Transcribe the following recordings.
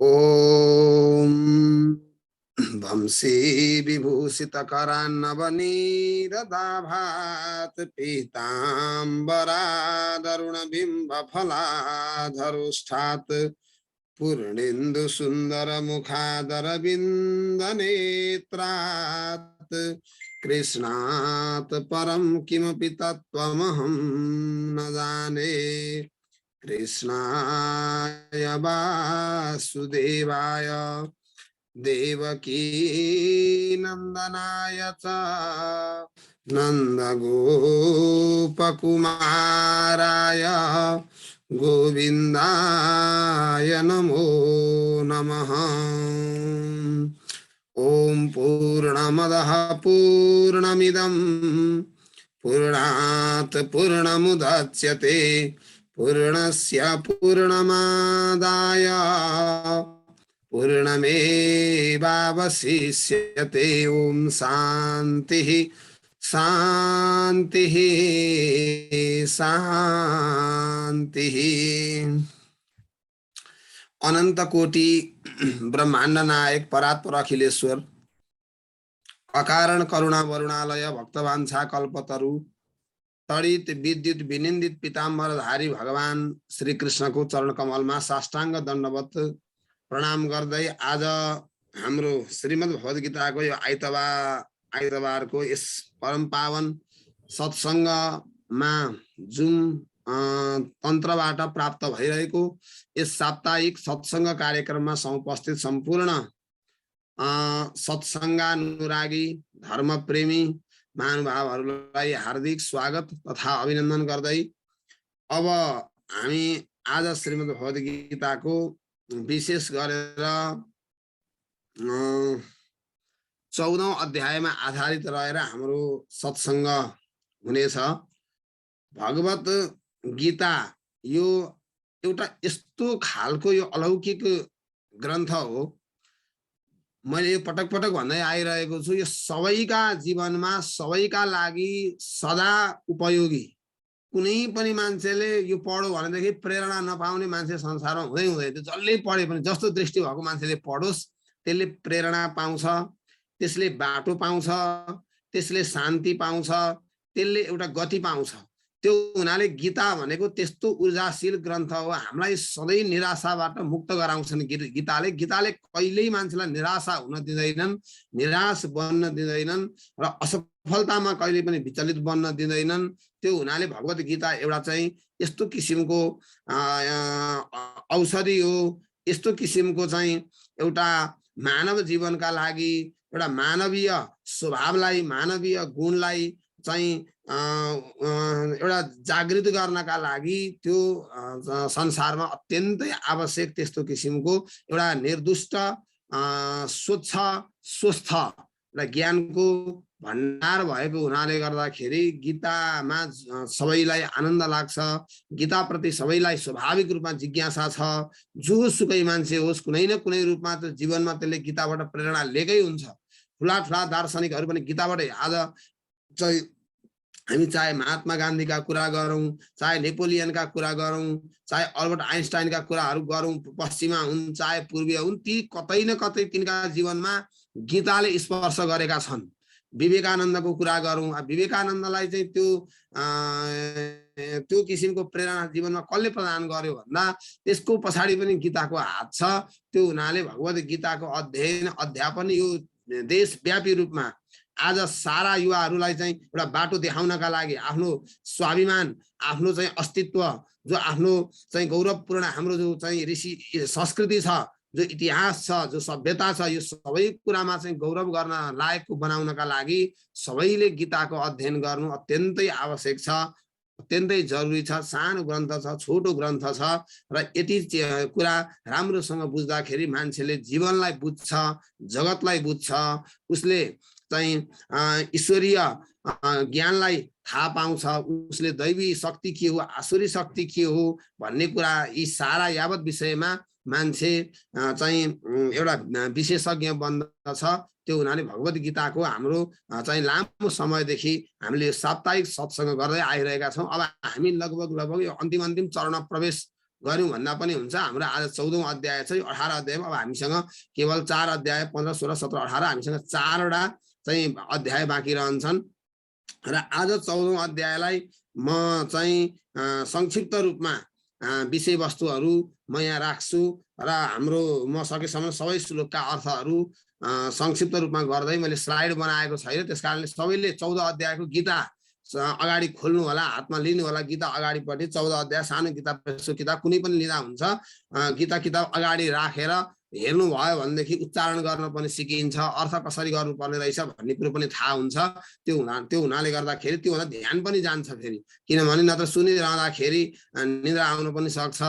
ओम वंशी विभूषितकरान्नवनीरदाभात पीताम्बरादरुणबिम्बफलाधरुष्ठात् पूर्णेन्दुसुन्दरमुखादरविन्दनेत्रात् कृष्णात् परं किमपि तत्त्वमहं न जाने। कृष्णाय वासुदेवाय देवकी नंदनाय च नंदगोपकुमाराय गोविन्दाय नमो नमः। ओम पूर्णमदः पूर्णमिदं पूर्णात् पूर्णमुदच्यते पूर्णस्य पूर्णमादाय पूर्णमेवावशिष्यते। ओम शांतिः शांतिः शांतिः। अनंत कोटि ब्रह्मांड नायक परात्पर अखिलेश्वर अकारण करुणा वरुणालय भक्तवांछा कल्पतरु तड़ित विद्युत विनिंदित पीताम्बरधारी भगवान श्री कृष्ण को चरण कमल में साष्टांग दंडवत प्रणाम गर्दै आज हाम्रो श्रीमद् भगवद गीता को यो आइतबार को इस परम पावन सत्संग में जुम तन्त्रबाट प्राप्त भइरहेको इस साप्ताहिक सत्संग कार्यक्रम में उपस्थित संपूर्ण सत्संगानुरागी धर्म प्रेमी महानुभावहरूलाई हार्दिक स्वागत तथा अभिनन्दन गर्दै अब हामी आज श्रीमद् भगवद गीता को विशेष गरेर 14औं अध्यायमा आधारित रहेर हाम्रो सत्संग हुनेछ। भगवत गीता यो एउटा यस्तो खालको यो अलौकिक ग्रन्थ हो। मैले पटक पटक भन्दै आइरहेको छु, यो सबैका जीवनमा सबैका लागि सदा उपयोगी। कुनै पनि मान्छेले यो पढो भनेदेखि प्रेरणा नपाउने मान्छे संसारमा हुँदै हुँदैन। जसले पढे पनि जस्तो दृष्टि भएको मान्छेले पढोस् त्यसले प्रेरणा पाउँछ, त्यसले बाटो पाउँछ, त्यसले शान्ति पाउँछ, त्यसले एउटा गति पाउँछ। त्यो हुनाले गीता भनेको त्यस्तो ऊर्जाशील ग्रन्थ हो। हामीलाई सधैँ निराशाबाट मुक्त गराउँछन् गीताले। गीताले कहिल्यै मान्छेलाई निराशा हुन दिँदैनन्, निराश बन्न दिँदैनन् र असफलतामा कहिले पनि विचलित बन्न दिँदैनन्। त्यो हुनाले भगवत गीता एउटा चाहिँ यस्तो किसिमको औषधि हो, यस्तो किसिमको चाहिँ एउटा मानव जीवनका लागि एउटा मानवीय स्वभावलाई, मानवीय गुणलाई चाहिँ एउटा जागृत गर्नका लागि त्यो संसारमा अत्यन्तै आवश्यक त्यस्तो किसिमको एउटा निर्दुष्ट स्वच्छ स्वस्थ र ज्ञानको भण्डार भएको हुनाले गर्दाखेरि गीतामा सबैलाई आनन्द लाग्छ। गीता प्रति सबैलाई स्वाभाविक रूपमा जिज्ञासा छ। जोसुकै मान्छे होस् कुनै न कुनै रूपमा त्यो जीवनमा त्यसले गीताबाट प्रेरणा लिएकै हुन्छ। ठुला ठुला दार्शनिकहरू पनि गीताबाट आज चाहिँ हामी चाहे महात्मा गांधी का कुरा गरौं, चाहे नेपोलियन का कुरा गरौं, चाहे अल्बर्ट आइन्स्टाइन का कुराहरू गरौं, पश्चिमा हुन् चाहे पूर्वीय हुन्, ती कतै न कतै तिनका जीवनमा गीताले स्पर्श गरेका छन्। विवेकानन्दको कुरा गरौं, विवेकानन्दलाई चाहिँ त्यो किसिमको प्रेरणा जीवनमा कसले प्रदान गर्यो भन्दा त्यसको पछाडि पनि गीताको हात छ। त्यो हुनाले भगवत गीताको अध्ययन अध्यापन यो देशव्यापी रूपमा आज सारा युवाहरूलाई चाहिँ एउटा बाटो देखाउनका लागि आफ्नो स्वाभिमान, आफ्नो चाहिँ अस्तित्व, जो आफ्नो चाहिँ गौरवपूर्ण हाम्रो जो चाहिँ ऋषि संस्कृति छ, जो इतिहास छ, जो सभ्यता छ, यो सबै कुरामा चाहिँ गौरव गर्न लायकको बनाउनका लागि सबैले गीताको अध्ययन गर्नु अत्यन्तै आवश्यक छ, अत्यन्तै जरुरी छ। सानो ग्रन्थ छ, छोटो ग्रन्थ छ र यति कुरा राम्रोसँग बुझ्दाखेरि मान्छेले जीवनलाई बुझ्छ, जगतलाई बुझ्छ, उसले चाहिँ ईश्वरीय ज्ञानलाई थाहा पाउँछ, उसले दैवी शक्ति के हो, आसुरी शक्ति के हो भन्ने कुरा यी सारा यावत विषयमा मान्छे चाहिँ एउटा विशेषज्ञ बन्दछ। त्यो हुनाले भगवत गीताको हाम्रो चाहिँ लामो समयदेखि हामीले साप्ताहिक सत्संग गर्दै आइरहेका छौं। अब हामी लगभग यो अन्तिम चरण प्रवेश गर्यौं भन्दा पनि हुन्छ। हाम्रो आज 14औं अध्याय छ। यो 18 अध्यायमा अब हामीसँग केवल 4 अध्याय 15, 16, 17, 18 हामीसँग 4 वटा चाहिँ अध्याय बाँकी रहन्छन् र आज 14औं अध्यायलाई म चाहिँ संक्षिप्त रूपमा विषयवस्तुहरू म यहाँ राख्छु र हाम्रो म सकेसम्म सबै श्लोकका अर्थहरू संक्षिप्त रूपमा गर्दै मैले स्लाइड बनाएको छैन, त्यसकारणले सबैले 14 अध्यायको गीता अगाडि खोल्नु होला, हातमा लिनु होला। गीता अगाडिपट्टि 14 अध्याय सानो किताब किताब कुनै पनि लिँदा हुन्छ। गीता किताब अगाडि राखेर हेर्नु भयो भनेदेखि उच्चारण गर्न पनि सिकिन्छ, अर्थ कसरी गर्नुपर्ने रहेछ भन्ने कुरो पनि थाहा हुन्छ। त्यो हुनाले गर्दाखेरि त्यो हुन ध्यान पनि जान्छ फेरि, किनभने नत्र सुनिरहँदाखेरि निद्रा आउन पनि सक्छ,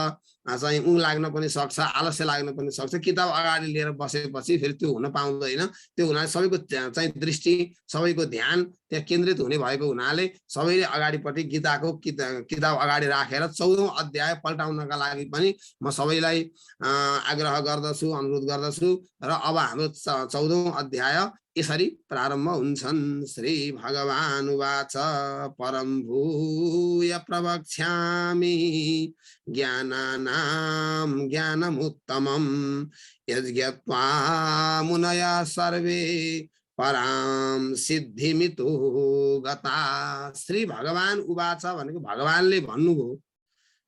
चाहिँ उँग लाग्न पनि सक्छ, आलस्य लाग्न पनि सक्छ। किताब अगाडि लिएर बसेपछि फेरि त्यो हुन पाउँदैन। त्यो हुनाले सबैको चाहिँ दृष्टि, सबैको ध्यान त्यहाँ केन्द्रित हुने भएको हुनाले सबैले अगाडिपट्टि गीताको किताब अगाडि राखेर 14औं अध्याय पल्टाउनका लागि पनि म सबैलाई आग्रह गर्दछु, अनुरोध गर्दछु। र अब हाम्रो 14औं अध्याय यसरी प्रारम्भ हुन्छन्। श्री भगवान् उवाच परं भूय प्रवक्ष्यामि ज्ञानानां ज्ञानमुत्तमं यज्ञत्वा मुनयः सर्वे पराम सिद्धिमितो गता। श्री भगवान उवाच भनेको भगवानले भन्नुभयो,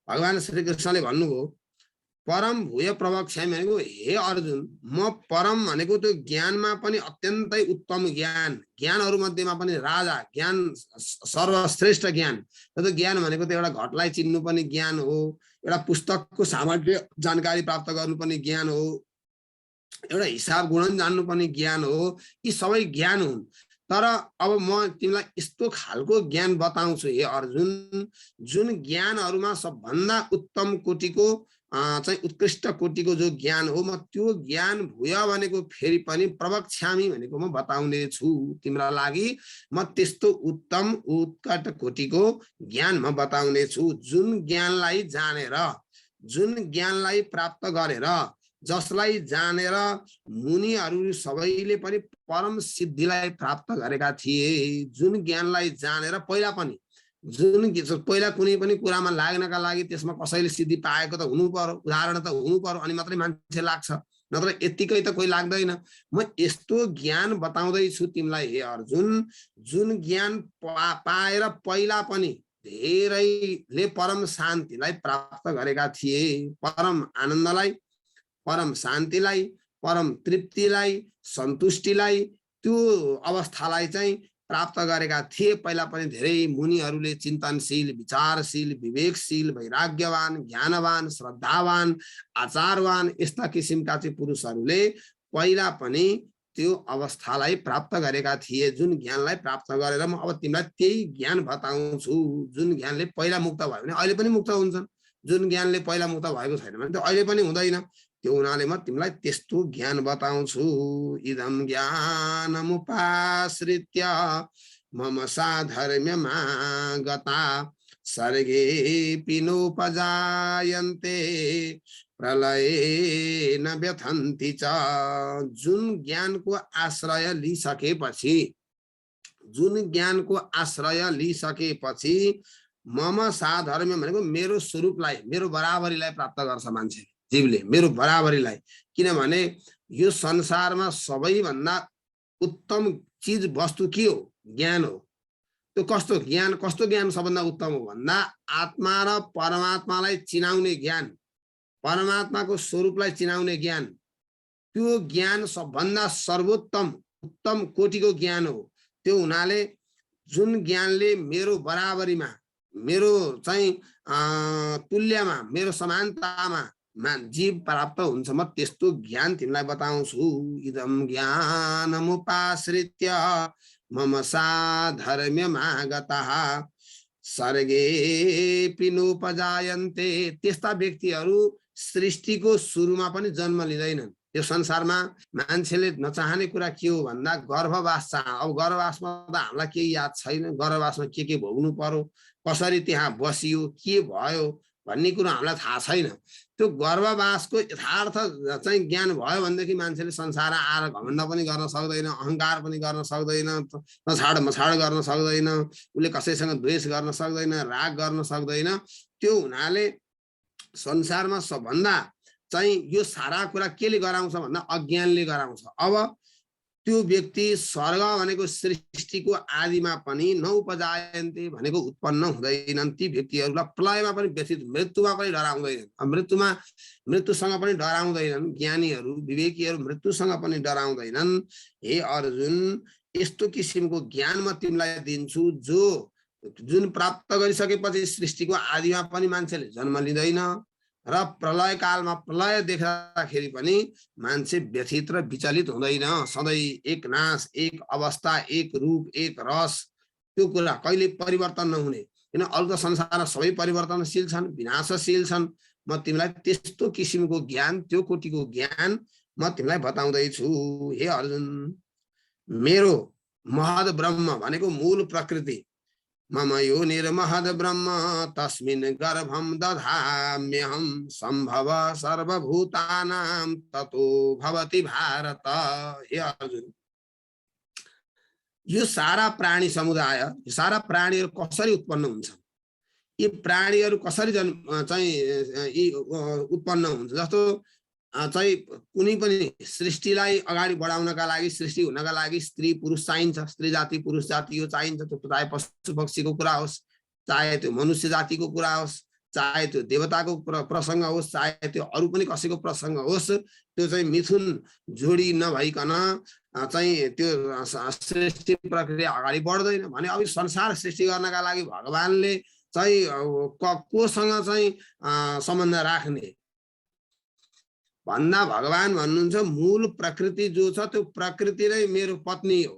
भगवान श्री कृष्णले भन्नुभयो परम भूय प्रवक्ष्यामि भनेको हे अर्जुन, म परम भनेको त्यो ज्ञानमा पनि अत्यन्तै उत्तम ज्ञान, ज्ञानहरू मध्येमा पनि राजा ज्ञान, सर्वश्रेष्ठ ज्ञान। त्यो ज्ञान भनेको त एउटा घटलाई चिन्नु पनि ज्ञान हो, एउटा पुस्तकको सामग्री जानकारी प्राप्त गर्नु पनि ज्ञान हो, एउटा हिसाब गुणन जान्नु पनि ज्ञान हो। यी सबै ज्ञान हुन्। तर अब म तिमीलाई यस्तो खालको ज्ञान बताउँछु हे अर्जुन, जुन ज्ञानहरूमा सबभन्दा उत्तम कोटिको चाहिँ उत्कृष्ट कोटिको जो ज्ञान हो, म त्यो ज्ञान भूय भनेको फेरि पनि प्रवक्ष्यामि भनेको म बताउने छु तिम्रो लागि। म त्यस्तो उत्तम उत्कट कोटिको ज्ञान म बताउने छु, जुन ज्ञानलाई जानेर, जुन ज्ञानलाई प्राप्त गरेर, जसलाई जानेर मुनिहरू सबैले पनि परम सिद्धिलाई प्राप्त गरेका थिए। जुन ज्ञानलाई जानेर पहिला पनि, जुन पहिला कुनै पनि कुरामा लाग्नका लागि त्यसमा कसैले सिद्धि पाएको त हुनु पर्यो, उदाहरण त हुनु पर्यो, अनि मात्रै मान्छे लाग्छ, नत्र यतिकै त कोही लाग्दैन। म यस्तो ज्ञान बताउँदैछु तिमीलाई हे अर्जुन, जुन ज्ञान पाएर पहिला पनि धेरैले परम शान्तिलाई प्राप्त गरेका थिए, परम आनन्दलाई, परम शान्तिलाई, परम तृप्तिलाई, सन्तुष्टिलाई, त्यो अवस्थालाई चाहिँ प्राप्त गरेका थिए। पहिला पनि धेरै मुनिहरूले चिन्तनशील, विचारशील, विवेकशील, वैराग्यवान, ज्ञानवान, श्रद्धावान, आचारवान यस्ता किसिमका चाहिँ पुरुषहरूले पहिला पनि त्यो अवस्थालाई प्राप्त गरेका थिए, जुन ज्ञानलाई प्राप्त गरेर म अब तिमीलाई त्यही ज्ञान बताउँछु। जुन ज्ञानले पहिला मुक्त भयो भने अहिले पनि मुक्त हुन्छन्, जुन ज्ञानले पहिला मुक्त भएको छैन भने त अहिले पनि हुँदैन। त्यो हुनाले म तिमीलाई त्यस्तो ज्ञान बताउँछु। इदं ज्ञानमुपाश्रित्य मम साधर्म्यमा गता सर्गेऽपि नोपजायन्ते प्रलये न व्यथन्ति च। जुन ज्ञानको आश्रय लिसकेपछि, जुन ज्ञानको आश्रय लिसकेपछि मम साधर्म्य भनेको मेरो स्वरूपलाई, मेरो बराबरीलाई प्राप्त गर्छ मान्छे, जीवले मेरो बराबरीलाई। किनभने यो संसारमा सबैभन्दा उत्तम चीज वस्तु के हो? ज्ञान हो। त्यो कस्तो ज्ञान, कस्तो ज्ञान सबभन्दा उत्तम हो भन्दा आत्मा र परमात्मालाई चिनाउने ज्ञान, परमात्माको स्वरूपलाई चिनाउने ज्ञान, त्यो ज्ञान सबभन्दा सर्वोत्तम उत्तम कोटिको ज्ञान हो। त्यो हुनाले जुन ज्ञानले मेरो बराबरीमा, मेरो चाहिँ तुल्यमा, मेरो समानतामा जीव प्राप्त हुन्छ, म त्यस्तो ज्ञान तिमीलाई बताउँछु। इदं ज्ञानमुपाश्रित्य मम साधर्म्यमा गतः सर्गेऽपि नोपजायन्ते। त्यस्ता व्यक्तिहरू सृष्टिको सुरुमा पनि जन्म लिँदैनन्। यो संसारमा मान्छेले नचाहने कुरा के हो भन्दा गर्भवास चाह। अब गर्भवासमा त हामीलाई केही याद छैन, गर्भवासमा के भोग्नु पर्यो, कसरी त्यहाँ बसियो, के भयो भन्ने कुरो हामीलाई थाहा छैन। त्यो गर्भवासको यथार्थ चाहिँ ज्ञान भयो भनेदेखि मान्छेले संसार आएर घमण्ड पनि गर्न सक्दैन, अहङ्कार पनि गर्न सक्दैन, नछाड मछाड गर्न सक्दैन, उसले कसैसँग द्वेष गर्न सक्दैन, राग गर्न सक्दैन। त्यो हुनाले संसारमा सबभन्दा चाहिँ यो सारा कुरा केले गराउँछ भन्दा अज्ञानले गराउँछ। अब त्यो व्यक्ति स्वर्ग भनेको सृष्टिको आदिमा पनि नौपजायन्ते भनेको उत्पन्न हुँदैनन्। ती व्यक्तिहरूलाई प्रलयमा पनि व्यथित, मृत्युमा पनि डराउँदैनन्। मृत्युसँग पनि डराउँदैनन्। ज्ञानीहरू विवेकीहरू मृत्युसँग पनि डराउँदैनन्। हे अर्जुन, यस्तो किसिमको ज्ञान म तिमीलाई दिन्छु जुन प्राप्त गरिसकेपछि सृष्टिको आदिमा पनि मान्छेले जन्म लिँदैन र प्रलय कालमा प्रलय देख्दाखेरि पनि मान्छे व्यथित र विचलित हुँदैन। सधैँ एक नाश, एक अवस्था, एक रूप, एक रस, त्यो कुरा कहिले परिवर्तन नहुने। किन अरू त संसारमा सबै परिवर्तनशील छन्, विनाशशील छन्। म तिमीलाई त्यस्तो किसिमको ज्ञान, त्यो कोटिको ज्ञान म तिमीलाई बताउँदैछु। हे अर्जुन, मेरो महद ब्रह्म भनेको मूल प्रकृति, मम योनिर्महद ब्रह्म तस्मिन् गर्भं दधाम्यहं सम्भव सर्वभूतानां ततो भवति भारत। हे अर्जुन, यो सारा प्राणी समुदाय, यो सारा प्राणीहरू कसरी उत्पन्न हुन्छन्, यी प्राणीहरू कसरी उत्पन्न हुन्छ। जस्तो चाहिँ कुनै पनि सृष्टिलाई अगाडि बढाउनका लागि, सृष्टि हुनका लागि स्त्री पुरुष चाहिन्छ। स्त्री जाति पुरुष जाति यो चाहिन्छ। त्यो चाहे पशु पक्षीको कुरा होस्, चाहे त्यो मनुष्य जातिको कुरा होस्, चाहे त्यो देवताको प्रसङ्ग होस्, चाहे त्यो अरू पनि कसैको प्रसङ्ग होस्, त्यो चाहिँ मिथुन जोडी नभइकन चाहिँ त्यो सृष्टि प्रक्रिया अगाडि बढ्दैन भने अब संसार सृष्टि गर्नका लागि भगवानले चाहिँ कोसँग चाहिँ सम्बन्ध राख्ने भन्दा भगवान भन्नुहुन्छ मूल प्रकृति जो छ त्यो प्रकृति नै मेरो पत्नी हो।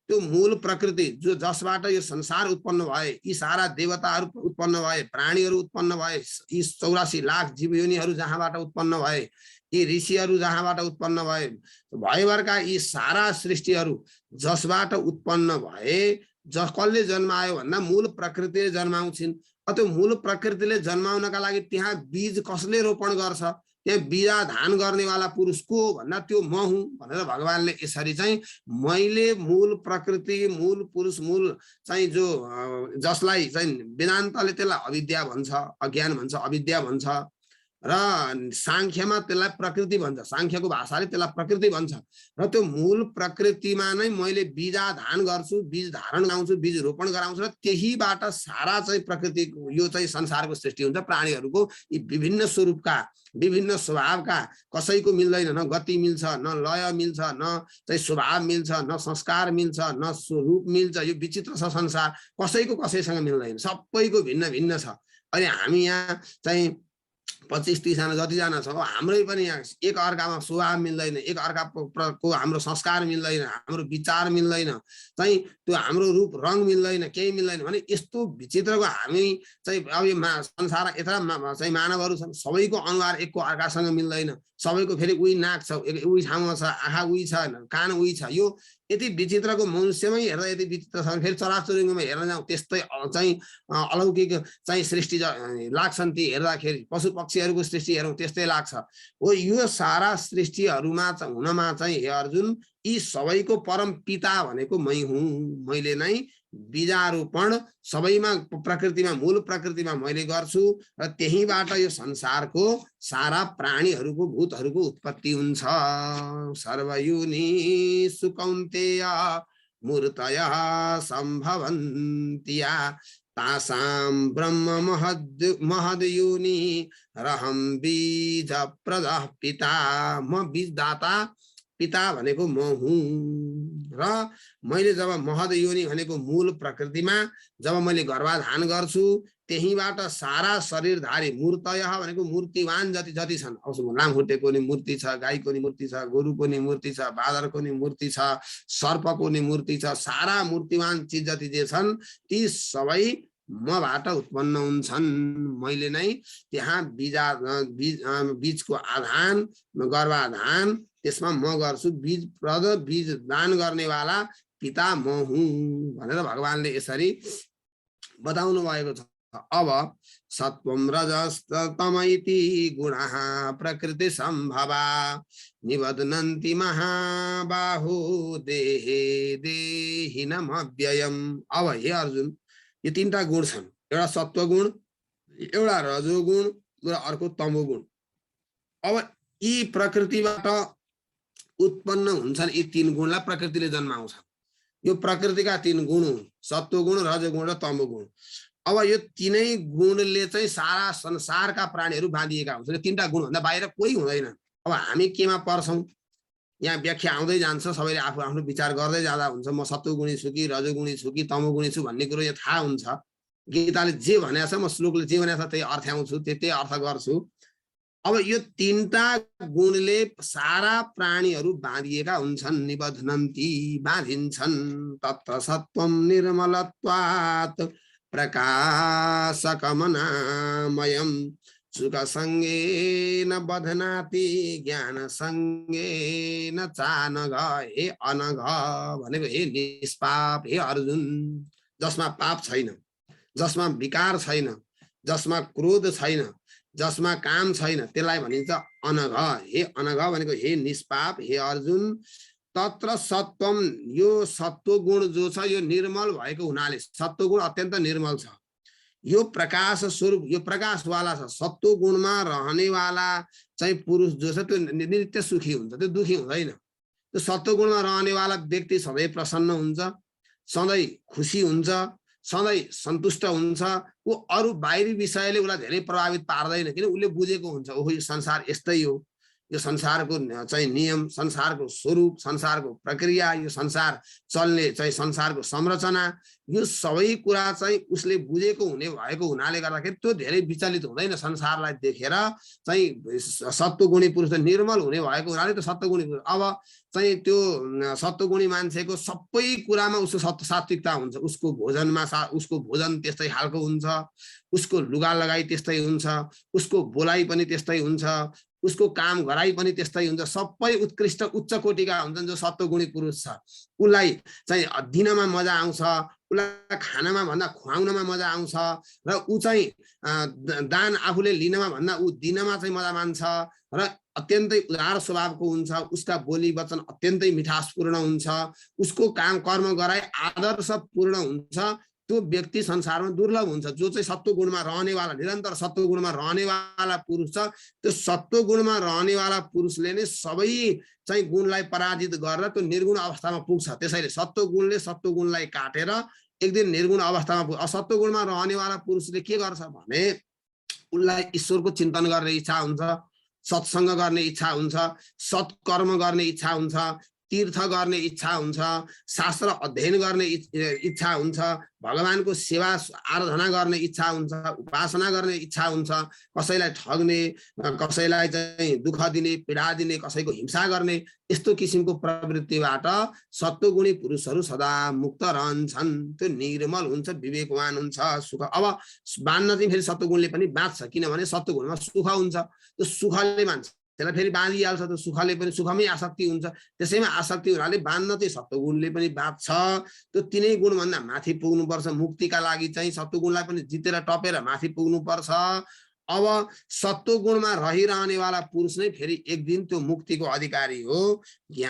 त्यो मूल प्रकृति जो जसबाट यो संसार उत्पन्न भए, यी सारा देवताहरू उत्पन्न भए, प्राणीहरू उत्पन्न भए, यी 84 लाख जीवयोनिहरू जहाँबाट उत्पन्न भए, यी ऋषिहरू जहाँबाट उत्पन्न भए, भएभरका यी सारा सृष्टिहरू जसबाट उत्पन्न भए, कसले जन्मायो भन्दा मूल प्रकृतिले जन्माउँछिन्। त्यो मूल प्रकृतिले जन्माउनका लागि त्यहाँ बीज कसले रोपण गर्छ, त्यहाँ बिजा धान गर्नेवाला पुरुष को भन्दा त्यो म हुँ भनेर भगवानले यसरी चाहिँ मैले मूल प्रकृति, मूल पुरुष, मूल चाहिँ जो जसलाई चाहिँ वेदान्तले त्यसलाई अविद्या भन्छ, अज्ञान भन्छ, अविद्या भन्छ र सांख्यमा त्यसलाई प्रकृति भन्छ, सांख्यको भाषाले त्यसलाई प्रकृति भन्छ। र त्यो मूल प्रकृतिमा नै मैले बिजा धान गर्छु, बीज धारण गराउँछु, बीज रोपण गराउँछु र त्यहीबाट सारा चाहिँ प्रकृति, यो चाहिँ संसारको सृष्टि हुन्छ। प्राणीहरूको यी विभिन्न स्वरूपका, विभिन्न स्वभावका, कसैको मिल्दैन, न गति मिल्छ, न लय मिल्छ, न चाहिँ स्वभाव मिल्छ, न संस्कार मिल्छ, न स्वरूप मिल्छ। यो विचित्र छ संसार, कसैको कसैसँग मिल्दैन, सबैको भिन्न भिन्न छ। अनि हामी यहाँ चाहिँ 25-30 जना जतिजना छ, हाम्रै पनि यहाँ एक अर्कामा स्वभाव मिल्दैन, एक अर्काको हाम्रो संस्कार मिल्दैन, हाम्रो विचार मिल्दैन, चाहिँ त्यो हाम्रो रूप रङ मिल्दैन, केही मिल्दैन भने यस्तो विचित्रको हामी चाहिँ अब यो संसार यत्र चाहिँ मानवहरू छन्, सबैको अनुहार एकको अर्कासँग मिल्दैन, सबैको फेरि उही नाक छ, उही ठाउँमा छ, आँखा उही छ, कान उही छ। यो यति विचित्रको मनुष्यमै हेर्दा यति विचित्र छ, फेरि चराचुरुङ्गीमा हेर्न जाउँ त्यस्तै चाहिँ अलौकिक चाहिँ सृष्टि लाग्छन्। ती हेर्दाखेरि पशु पक्षीहरूको सृष्टि हेरौँ त्यस्तै लाग्छ। हो, यो सारा सृष्टिहरूमा हुनमा चाहिँ हे अर्जुन, यी सबैको परम पिता भनेको मै हुँ। मैले नै बीजारोपण सबैमा प्रकृतिमा, मूल प्रकृतिमा मैले गर्छु र त्यहीबाट यो संसारको सारा प्राणीहरूको, भूतहरूको उत्पत्ति हुन्छ। सर्वयोनिषु कौन्तेय मूर्तयः सम्भवन्ति तासां ब्रह्म महद योनि रहं बीज प्रदः पिता। म बीजदाता, पिता भनेको म हुँ। र मैले जब महद योनि भनेको मूल प्रकृतिमा जब मैले गर्भाधान गर्छु, त्यहीबाट सारा शरीरधारी, मूर्तयः भनेको मूर्तिवान जति जति छन्, लामखुट्टेको नि मूर्ति छ, गाईको नि मूर्ति छ, गोरुको नि मूर्ति छ, बाँदरको नि मूर्ति छ, सर्पको नि मूर्ति छ, सारा मूर्तिवान चिज जति जे छन् ती सबै मबाट उत्पन्न हुन्छन्। मैले नै त्यहाँ बीजको आधान, गर्भाधान, त्यसमा म गर्छु, बीज प्रद, बीज दान गर्नेवाला पिता म हुँ भनेर भगवानले यसरी बताउनु भएको छ। अब सत्वं रजस्तम इति गुणाः प्रकृति सम्भवा निबध्नन्ति महाबाहो देहे देहिनमव्ययम्। अब हे अर्जुन, यो तीनटा गुण छन्, एउटा सत्वगुण, एउटा रजोगुण र अर्को तमोगुण। अब यी प्रकृतिबाट उत्पन्न हुन्छन् यी तीन गुणलाई प्रकृतिले जन्माउँछ। यो प्रकृतिका तीन गुण हुन्, सत्वगुण, रजोगुण र तमोगुण। अब यो तीनै गुणले चाहिँ सारा संसारका प्राणीहरू बाँधिएका हुन्छन्। यो तीनटा गुण भन्दा बाहिर कोही हुँदैन। अब हामी केमा पर्छौँ यहाँ व्याख्या आउँदै जान्छ, सबैले आफू आफ्नो विचार गर्दै जाँदा हुन्छ म सत्वगुणी छु कि रजोगुणी छु कि तमोगुणी छु भन्ने कुरो यहाँ थाहा हुन्छ। गीताले जे भनेको छ, म श्लोकले जे भनेको छ त्यही अर्थ्याउँछु, त्यही अर्थ गर्छु। अब यो तीनटा गुणले सारा प्राणीहरू बाँधिएका हुन्छन्। निबध्नन्ति, बाँधिन्छन्। तत्र सत्वम निर्मलत्वात् प्रकाशकमनामयं सुखसङ्गेन बध्नाति ज्ञानसङ्गेन चानघ। हे अनघ भनेको हे निष्पाप, हे अर्जुन, जसमा पाप छैन, जसमा विकार छैन, जसमा क्रोध छैन, जसमा काम छैन, त्यसलाई भनिन्छ अनघ। हे अनघ भनेको हे निष्पाप, हे अर्जुन। तत्र सत्वम, यो सत्वगुण जो छ यो निर्मल भएको हुनाले, सत्वगुण अत्यन्त निर्मल छ। यो प्रकाश स्वरूप, यो प्रकाशवाला छ। सत्वगुणमा रहनेवाला चाहिँ पुरुष जो छ त्यो नित्य सुखी हुन्छ, त्यो दुखी हुँदैन। त्यो सत्वगुणमा रहनेवाला व्यक्ति सधैँ प्रसन्न हुन्छ, सधैँ खुसी हुन्छ, सधैँ सन्तुष्ट हुन्छ। ऊ अरू बाहिरी विषयले उसलाई धेरै प्रभावित पार्दैन, किन उसले बुझेको हुन्छ ओहो यो संसार यस्तै हो, यो संसारको चाहिँ नियम, संसारको स्वरूप, संसारको प्रक्रिया, यो संसार चल्ने चाहिँ संसारको संरचना, यो सबै कुरा चाहिँ उसले बुझेको हुने भएको हुनाले गर्दाखेरि त्यो धेरै विचलित हुँदैन संसारलाई देखेर। चाहिँ सत्वगुणी पुरुष निर्मल हुने भएको हुनाले त्यो सत्वगुणी पुरुष। अब चाहिँ त्यो सत्वगुणी मान्छेको सबै कुरामा उसको सात्विकता हुन्छ। उसको भोजनमा उसको भोजन त्यस्तै खालको हुन्छ, उसको लुगा लगाई त्यस्तै हुन्छ, उसको बोलाइ पनि त्यस्तै हुन्छ, उसको काम गराइ पनि त्यस्तै हुन्छ। सबै उत्कृष्ट उच्च कोटिका हुन्छन् जो सत्वगुणी पुरुष छ। उसलाई चाहिँ दिनमा मजा आउँछ, उसलाई खानामा भन्दा खुवाउनमा मजा आउँछ, र ऊ चाहिँ दान आफूले लिनमा भन्दा ऊ दिनमा चाहिँ मजा मान्छ, र अत्यन्तै उदार स्वभावको हुन्छ। उसका बोली वचन अत्यन्तै मिठासपूर्ण हुन्छ, उसको काम कर्म गराइ आदर्शपूर्ण हुन्छ। त्यो व्यक्ति संसारमा दुर्लभ हुन्छ। जो चाहिँ सत्वगुणमा रहनेवाला, निरन्तर सत्वगुणमा रहनेवाला पुरुष छ, त्यो सत्वगुणमा रहनेवाला पुरुषले नै सबै चाहिँ गुणलाई पराजित गरेर त्यो निर्गुण अवस्थामा पुग्छ। त्यसैले सत्वगुणले सत्वगुणलाई काटेर एक दिन निर्गुण अवस्थामा पुग्छ। सत्वगुणमा रहनेवाला पुरुषले के गर्छ भने उसलाई ईश्वरको चिन्तन गर्ने इच्छा हुन्छ, सत्सङ्ग गर्ने इच्छा हुन्छ, सत्कर्म गर्ने इच्छा हुन्छ, तीर्थ गर्ने इच्छा हुन्छ, शास्त्र अध्ययन गर्ने इच्छा हुन्छ, भगवानको सेवा आराधना गर्ने इच्छा हुन्छ, उपासना गर्ने इच्छा हुन्छ, कसैलाई ठग्ने, कसैलाई चाहिँ दुःख दिने, पीडा दिने, कसैको हिंसा गर्ने, यस्तो किसिमको प्रवृत्तिबाट सत्वगुणी पुरुषहरू सदा मुक्त रहन्छन्। त्यो निर्मल हुन्छ, विवेकवान हुन्छ, सुख। अब बाँध्न चाहिँ फेरि सत्वगुणले पनि बाँच्छ, किनभने सत्वगुणमा सुख हुन्छ। त्यो सुखले मान्छ त्यसलाई फेरि बाँधिहाल्छ। त्यो सुखले पनि, सुखमै आसक्ति हुन्छ, त्यसैमा आसक्ति हुनाले बाँध्न चाहिँ सत्वगुणले पनि बाँच्छ। त्यो तीनै गुणभन्दा माथि पुग्नुपर्छ। मुक्तिका लागि चाहिँ सत्वगुणलाई पनि जितेर टपेर माथि पुग्नुपर्छ। अब सत्वगुणमा रहिरहनेवाला पुरुष नै फेरि एक दिन त्यो मुक्तिको अधिकारी हो।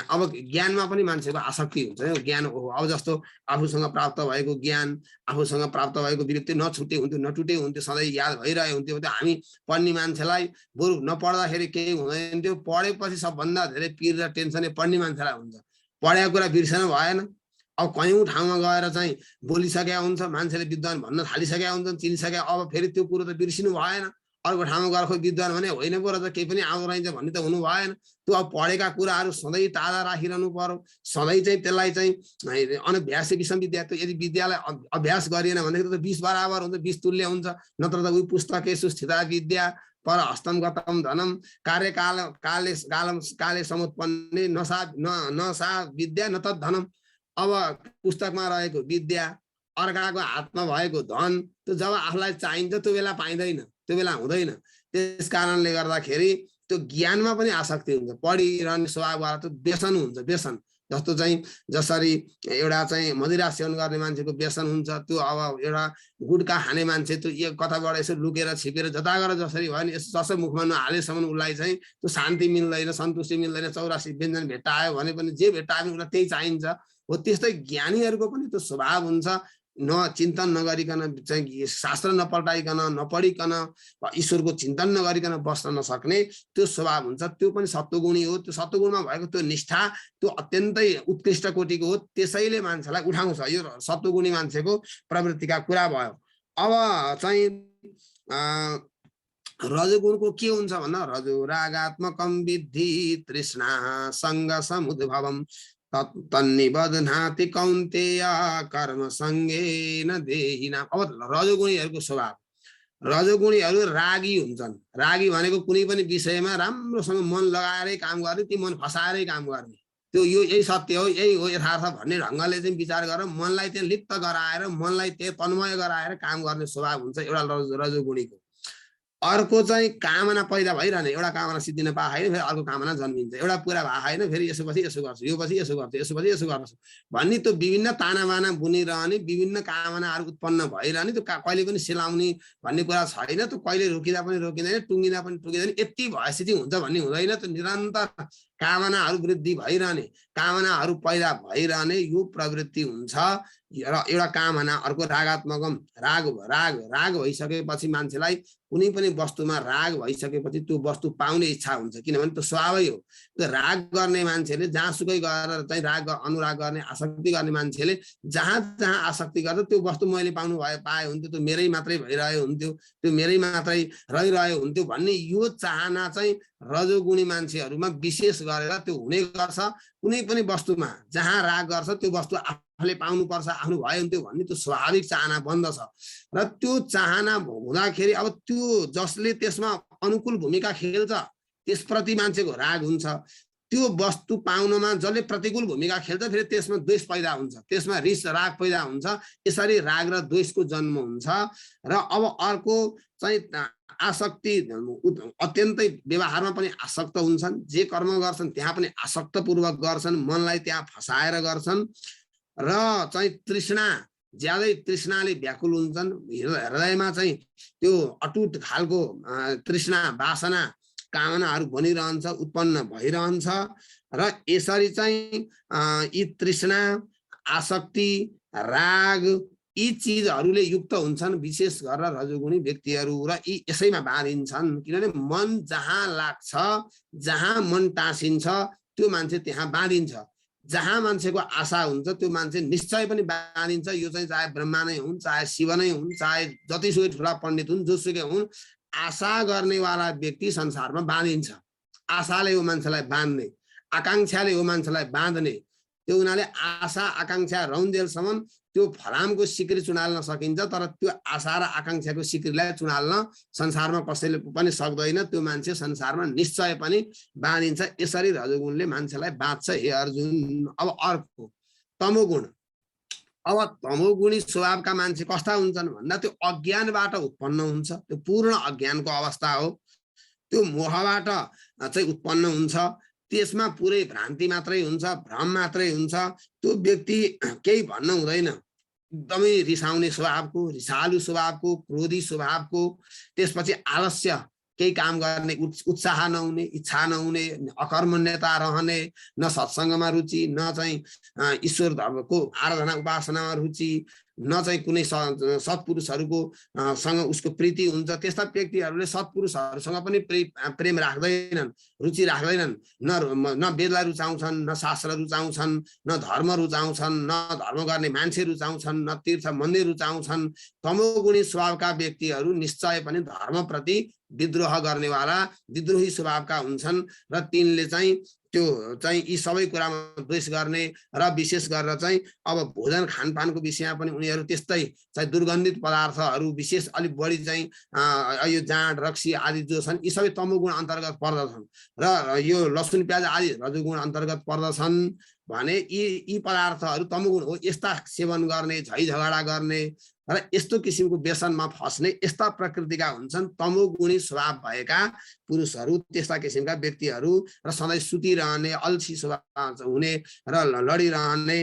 अब ज्ञानमा पनि मान्छेको आसक्ति हुन्छ। ज्ञान हो, अब जस्तो आफूसँग प्राप्त भएको ज्ञान, आफूसँग प्राप्त भएको विरक्ति नछुटे हुन्थ्यो, नटुटे हुन्थ्यो, सधैँ याद भइरहेको हुन्थ्यो। हामी पढ्ने मान्छेलाई बरु नपढ्दाखेरि केही हुँदैन थियो, पढेपछि सबभन्दा धेरै पिर र टेन्सन पढ्ने मान्छेलाई हुन्छ। पढेको कुरा बिर्सन भएन। अब कयौँ ठाउँमा गएर चाहिँ बोलिसकेका हुन्छ, मान्छेले विद्वान भन्न थालिसकेका हुन्छन्, चिनिसके। अब फेरि त्यो कुरो त बिर्सिनु भएन। अर्को ठाउँमा गएर खोइ विद्वान भने होइन पो रहेछ, केही पनि आउँदो रहेछ भन्ने त हुनु भएन। त्यो अब पढेका कुराहरू सधैँ ताजा राखिरहनु पर्यो। सधैँ चाहिँ त्यसलाई चाहिँ अनभ्यास किसिम विद्या, यदि विद्यालाई अभ्यास गरिएन भनेदेखि त 20 बराबर हुन्छ, 20 तुल्य हुन्छ। नत्र त उही पुस्तकेषु स्थिता विद्या पर हस्तम गतम धनम कार्यकाल काले समुत्पन्ने नसा विद्या न तत् धनम। अब पुस्तकमा रहेको विद्या, अर्काको हातमा भएको धन, त्यो जब आफूलाई चाहिन्छ त्यो बेला पाइँदैन, त्यो बेला हुँदैन। त्यस कारणले गर्दाखेरि त्यो ज्ञानमा पनि आसक्ति हुन्छ। पढिरहने स्वभाववाला त्यो व्यसन हुन्छ। व्यसन जस्तो चाहिँ जसरी एउटा चाहिँ मदिरा सेवन गर्ने मान्छेको व्यसन हुन्छ, त्यो अब एउटा गुटखा खाने मान्छे त्यो एक कताबाट यसो लुकेर छिपेर जता गरेर जसरी भयो नि जसो मुखमा नहालेसम्म उसलाई चाहिँ त्यो शान्ति मिल्दैन, सन्तुष्टि मिल्दैन। 84 व्यञ्जन भेट्टा आयो भने पनि जे भेट्टा आयो उसलाई त्यही चाहिन्छ। हो त्यस्तै ज्ञानीहरूको पनि त्यो स्वभाव हुन्छ। चिन्तन नगरिकन चाहिँ शास्त्र नपल्टाइकन नपढिकन ईश्वरको चिन्तन नगरिकन बस्न नसक्ने त्यो स्वभाव हुन्छ, त्यो पनि सत्वगुणी हो। त्यो सत्वगुणमा भएको त्यो निष्ठा त्यो अत्यन्तै उत्कृष्ट कोटिको हो, त्यसैले मान्छेलाई उठाउँछ। यो सत्वगुणी मान्छेको प्रवृत्तिका कुरा भयो। अब चाहिँ रजोगुणको के हुन्छ भन्दा रजो रागात्मकम विद्धि तृष्णा सङ्ग समुद्भवम तन्निबध्नाति कौन्तेय कर्म सङ्गेन देहिना। अब रजोगुणीहरूको स्वभाव, रजोगुणीहरू रागी हुन्छन्। रागी भनेको कुनै पनि विषयमा राम्रोसँग मन लगाएरै काम गर्ने, ती मन फसाएरै काम गर्ने, त्यो यही सत्य हो, यही हो यथार्थ भन्ने ढङ्गले चाहिँ विचार गरेर मनलाई त्यहाँ लिप्त गराएर मनलाई त्यहाँ तन्मय गराएर काम गर्ने स्वभाव हुन्छ एउटा रजोगुणीको। अर्को चाहिँ कामना पैदा भइरहने, एउटा कामना सिद्धिन पाएन फेरि अर्को कामना जन्मिन्छ, एउटा पुरा भएन फेरि यसोपछि यसो गर्छु, यो पछि यसो गर्छु, यसोपछि यसो गर्छु भन्ने त्यो विभिन्न तानाबाना बुनिरहने, विभिन्न कामनाहरू उत्पन्न भइरहने, त्यो कहिले पनि सेलाउने भन्ने कुरा छैन। त्यो कहिले रोकिँदा पनि रोकिँदैन, टुङ्गिँदा पनि टुङ्गिँदैन, यति भएपछि चाहिँ हुन्छ भन्ने हुँदैन। त्यो निरन्तर कामनाहरू वृद्धि भइरहने, कामनाहरू पैदा भइरहने यो प्रवृत्ति हुन्छ र एउटा कामना। अर्को रागात्मकम, राग राग राग भइसकेपछि मान्छेलाई कुनै पनि वस्तुमा राग भइसकेपछि त्यो वस्तु पाउने इच्छा हुन्छ, किनभने त्यो स्वभावै हो। त्यो राग गर्ने मान्छेले जहाँसुकै गएर चाहिँ राग अनुराग गर्ने आसक्ति गर्ने मान्छेले जहाँ जहाँ आसक्ति गर्छ त्यो वस्तु मैले पाउनु पाए हुन्थ्यो, त्यो मेरै मात्रै भइरह्यो हुन्थ्यो, त्यो मेरै मात्रै रहिरह्यो हुन्थ्यो भन्ने यो चाहना चाहिँ रजोगुणी मान्छेहरूमा विशेष गरेर त्यो हुने गर्छ। कुनै पनि वस्तुमा जहाँ राग गर्छ त्यो वस्तु आफूले पाउनुपर्छ, आफ्नो भयो हुन्थ्यो भन्ने त्यो स्वाभाविक चाहना बन्दछ। र त्यो चाहना हुँदाखेरि अब त्यो जसले त्यसमा अनुकूल भूमिका खेल्छ त्यसप्रति मान्छेको राग हुन्छ। त्यो वस्तु पाउनमा जसले प्रतिकूल भूमिका खेल्छ फेरि त्यसमा द्वेष पैदा हुन्छ, त्यसमा रिस राग पैदा हुन्छ। यसरी राग र द्वेषको जन्म हुन्छ। र अब अर्को चाहिँ आसक्ति, अत्यन्तै व्यवहारमा पनि आसक्त हुन्छन्, जे कर्म गर्छन् त्यहाँ पनि आसक्तपूर्वक गर्छन्, मनलाई त्यहाँ फसाएर गर्छन्। र चाहिँ तृष्णा, ज्यादै तृष्णाले व्याकुल हुन्छन्, हृदयमा चाहिँ त्यो अटुट खालको तृष्णा वासना कामनाहरू बनिरहन्छ, उत्पन्न भइरहन्छ। र यसरी चाहिँ यी तृष्णा आसक्ति राग यी चिजहरूले युक्त हुन्छन् विशेष गरेर रजोगुणी व्यक्तिहरू। र यी यसैमा बाँधिन्छन्, किनभने मन जहाँ लाग्छ, जहाँ मन टाँसिन्छ त्यो मान्छे त्यहाँ बाँधिन्छ। जहाँ मान्छेको आशा हुन्छ त्यो मान्छे निश्चय पनि बाँधिन्छ। यो चाहिँ चाहे ब्रह्मा नै हुन्, चाहे शिव नै हुन्, चाहे जतिसुकै ठुला पण्डित हुन्, जोसुकै हुन्, आशा गर्नेवाला व्यक्ति संसारमा बाँधिन्छ। आशाले हो मान्छेलाई बाँध्ने, आकाङ्क्षाले हो मान्छेलाई बाँध्ने। त्यो हुनाले आशा आकाङ्क्षा रहन्जेलसम्म त्यो फलामको सिक्री चुनाल्न सकिन्छ, तर त्यो आशा र आकाङ्क्षाको सिक्रीलाई चुनाल्न संसारमा कसैले पनि सक्दैन। त्यो मान्छे संसारमा निश्चय पनि बाँधिन्छ। यसरी रजोगुणले मान्छेलाई बाँध्छ हे अर्जुन। अब अर्को तमोगुण। अब तमोगुणी स्वभावका मान्छे कस्ता हुन्छन् भन्दा त्यो अज्ञानबाट उत्पन्न हुन्छ, त्यो पूर्ण अज्ञानको अवस्था हो। त्यो मोहबाट चाहिँ उत्पन्न हुन्छ, त्यसमा पुरै भ्रान्ति मात्रै हुन्छ, भ्रम मात्रै हुन्छ। त्यो व्यक्ति केही भन्न हुँदैन, एकदमै रिसाउने स्वभावको, रिसालु स्वभावको, क्रोधी स्वभावको, त्यसपछि आलस्य, केही काम गर्ने उत्साह नहुने, इच्छा नहुने, अकर्मण्यता रहने, न सत्सङ्गमा रुचि, न चाहिँ ईश्वर धर्मको आराधना उपासनामा रुचि, न चाहिँ कुनै सत्पुरुषहरूको सँग उसको प्रीति हुन्छ। त्यस्ता व्यक्तिहरूले सत्पुरुषहरूसँग पनि प्रेम राख्दैनन्, रुचि राख्दैनन्। न वेदलाई रुचाउँछन्, न शास्त्र रुचाउँछन्, न धर्म रुचाउँछन्, न धर्म गर्ने मान्छे रुचाउँछन्, न तीर्थ मन्दिर रुचाउँछन्। तमोगुणी स्वभावका व्यक्तिहरू निश्चय पनि धर्मप्रति विद्रोह गर्नेवाला विद्रोही स्वभावका हुन्छन्। र तिनले चाहिँ त्यो चाहिँ यी सबै कुरामा द्वेष गर्ने र विशेष गरेर चाहिँ अब भोजन खानपानको विषयमा पनि उनीहरू त्यस्तै चाहिँ दुर्गन्धित पदार्थहरू विशेष अलिक बढी चाहिँ यो जाँड रक्सी आदि जो छन् यी सबै तमोगुण अन्तर्गत पर्दछन्। र यो लसुन प्याज आदि रजोगुण अन्तर्गत पर्दछन् भने यी पदार्थहरू तमोगुण हो। यस्ता सेवन गर्ने, झै झगडा गर्ने, र यस्तो किसिमको व्यसनमा फस्ने यस्ता प्रकृतिका हुन्छन् तमोगुणी स्वभाव भएका पुरुषहरू, त्यस्ता किसिमका व्यक्तिहरू र सधैँ सुतिरहने, अल्छी स्वभाव हुने र लडिरहने,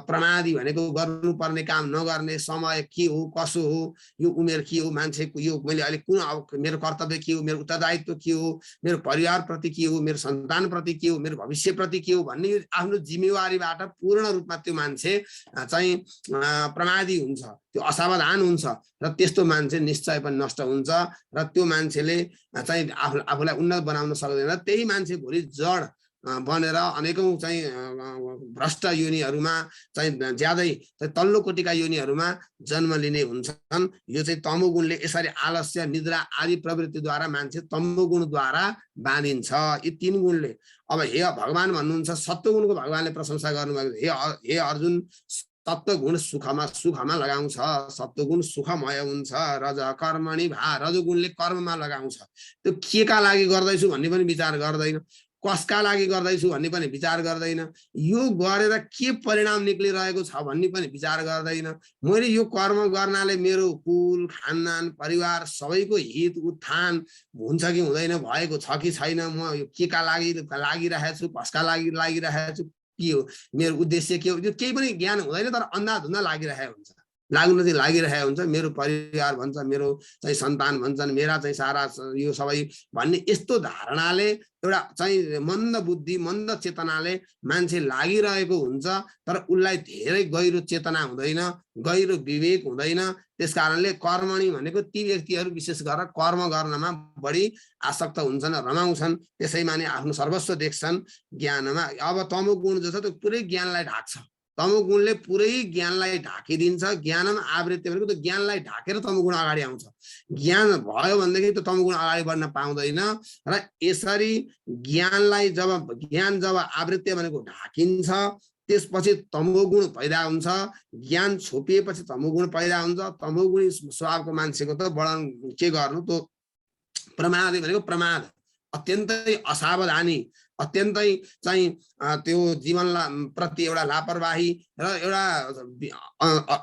प्रमादी भनेको गर्नुपर्ने काम नगर्ने, समय के हो कसो हो, यो उमेर के हो, मान्छेको यो मैले अहिले कुन मेरो कर्तव्य के हो, मेरो उत्तरदायित्व के हो, मेरो परिवारप्रति के हो, मेरो सन्तानप्रति के हो, मेरो भविष्यप्रति के हो भन्ने आफ्नो जिम्मेवारीबाट पूर्ण रूपमा त्यो मान्छे चाहिँ प्रमादी हुन्छ, त्यो असावधान हुन्छ र त्यस्तो मान्छे निश्चय पनि नष्ट हुन्छ र त्यो मान्छेले चाहिँ आफूलाई उन्नत बनाउन सक्दैन। त्यही मान्छे भोलि जड बनेर अनेकौं चाहिँ भ्रष्ट योनिहरूमा चाहिँ ज्यादै तल्लो कोटिका योनिहरूमा जन्म लिने हुन्छन्। यो चाहिँ तमोगुणले यसरी आलस्य, निद्रा आदि प्रवृत्तिद्वारा मान्छे तमोगुणद्वारा बाँधिन्छ। यी तीन गुणले अब हे भगवान भन्नुहुन्छ, सत्वगुणको भगवानले प्रशंसा गर्नुभएको, हे अर्जुन सत्वगुण सुखमा लगाउँछ, सत्वगुण सुखमय हुन्छ, रज कर्मणि भा, रजोगुणले कर्ममा लगाउँछ। त्यो के का लागि गर्दैछु भन्ने पनि विचार गर्दैन, कसका लागि गर्दैछु भन्ने पनि विचार गर्दैन, यो गरेर के परिणाम निक्लिरहेको छ भन्ने पनि विचार गर्दैन। मैले यो कर्म गर्नाले मेरो कुल खानदान परिवार सबैको हित उत्थान हुन्छ कि हुँदैन, भएको छ कि छैन, म यो के का लागि लागिरहेको छु, कसका लागि लागिरहेको छु, के हो मेरो उद्देश्य के हो, यो केही पनि ज्ञान हुँदैन। तर अन्धाधुन्दा लागिरहेको हुन्छ, लाग्नु चाहिँ लागिरहेको हुन्छ। मेरो परिवार भन्छ, मेरो चाहिँ सन्तान भन्छन्, मेरा चाहिँ सारा यो सबै भन्ने यस्तो धारणाले एउटा चाहिँ मन्द बुद्धि मन्द चेतनाले मान्छे लागिरहेको हुन्छ। तर उसलाई धेरै गहिरो चेतना हुँदैन, गहिरो विवेक हुँदैन। त्यसकारणले कर्मणि भनेको ती व्यक्तिहरू विशेष गरेर कर्म गर्नमा बढी आसक्त हुन्छन्, रमाउँछन्, त्यसैमा नै आफ्नो सर्वस्व देख्छन् ज्ञानमा। अब तमोगुण जो छ त्यो पुरै ज्ञानलाई ढाक्छ, तमोगुणले पुरै ज्ञानलाई ढाकिदिन्छ। ज्ञानमा आवृत्ति भनेको त्यो ज्ञानलाई ढाकेर तमोगुण अगाडि आउँछ। ज्ञान भयो भनेदेखि त्यो तमोगुण अगाडि बढ्न पाउँदैन। र यसरी ज्ञान जब आवृत्ति भनेको ढाकिन्छ, त्यसपछि तमोगुण पैदा हुन्छ। ज्ञान छोपिएपछि तमोगुण पैदा हुन्छ। तमोगुणी स्वभावको मान्छेको त वर्णन के गर्नु, त्यो प्रमाद भनेको प्रमाद, अत्यन्तै असावधानी, अत्यन्तै चाहिँ त्यो जीवनलाई प्रति एउटा लापरवाही र एउटा